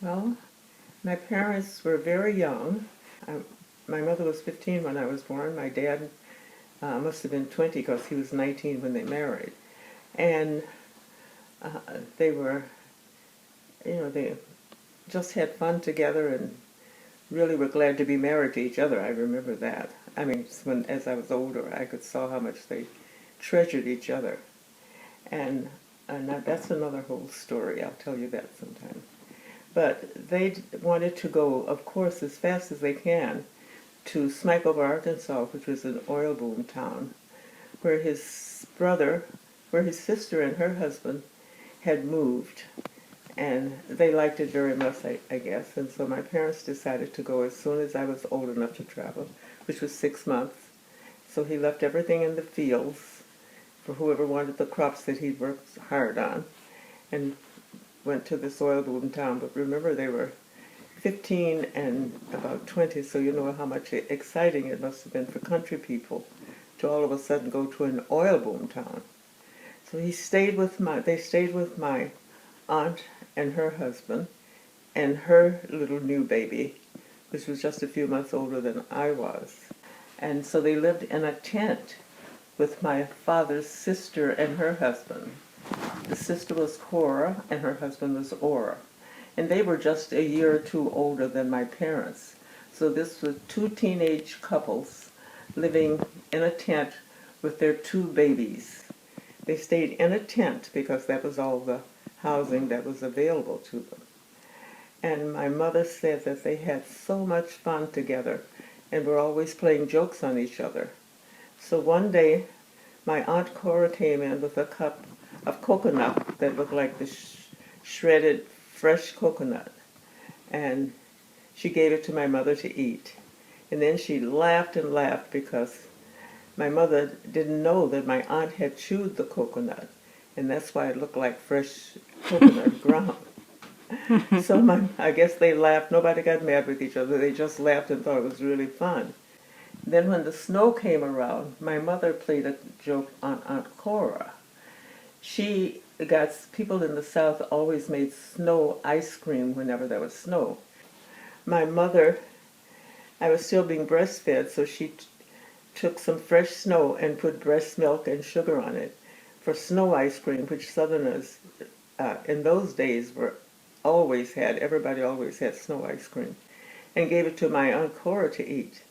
Well, my parents were very young. My mother was 15 when I was born. My dad must have been 20 because he was 19 when they married. And they were, they just had fun together and really were glad to be married to each other. I remember that. I mean, as I was older, I could saw how much they treasured each other. And that's another whole story. I'll tell you that sometime. But they wanted to go, of course, as fast as they can to Smykover, Arkansas, which was an oil boom town, where his sister and her husband had moved. And they liked it very much, I guess. And so my parents decided to go as soon as I was old enough to travel, which was 6 months. So he left everything in the fields for whoever wanted the crops that he'd worked hard on, and went to this oil boom town. But remember, they were 15 and about 20, so you know how much exciting it must have been for country people to all of a sudden go to an oil boom town. So they stayed with my aunt and her husband and her little new baby, which was just a few months older than I was. And so they lived in a tent with my father's sister and her husband. The sister was Cora and her husband was Ora. And they were just a year or two older than my parents. So this was two teenage couples living in a tent with their two babies. They stayed in a tent because that was all the housing that was available to them. And my mother said that they had so much fun together and were always playing jokes on each other. So one day, my Aunt Cora came in with a cup of coconut that looked like the shredded fresh coconut, and she gave it to my mother to eat. And then she laughed and laughed because my mother didn't know that my aunt had chewed the coconut, and that's why it looked like fresh coconut ground. So I guess they laughed. Nobody got mad with each other. They just laughed and thought it was really fun. Then when the snow came around, my mother played a joke on Aunt Cora. People in the South always made snow ice cream whenever there was snow. My mother, I was still being breastfed, so she took some fresh snow and put breast milk and sugar on it for snow ice cream, which Southerners in those days everybody always had snow ice cream, and gave it to my Aunt Cora to eat.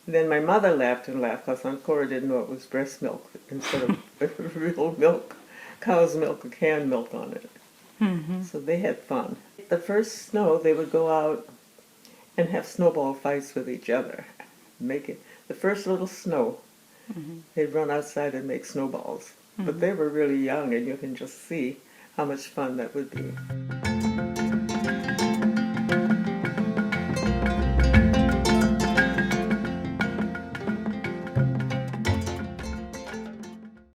And then my mother laughed and laughed because Aunt Cora didn't know it was breast milk instead of real milk, cow's milk or canned milk on it. Mm-hmm. So they had fun. The first snow, they would go out and have snowball fights with each other. The first little snow, mm-hmm. They'd run outside and make snowballs. Mm-hmm. But they were really young, and you can just see how much fun that would be.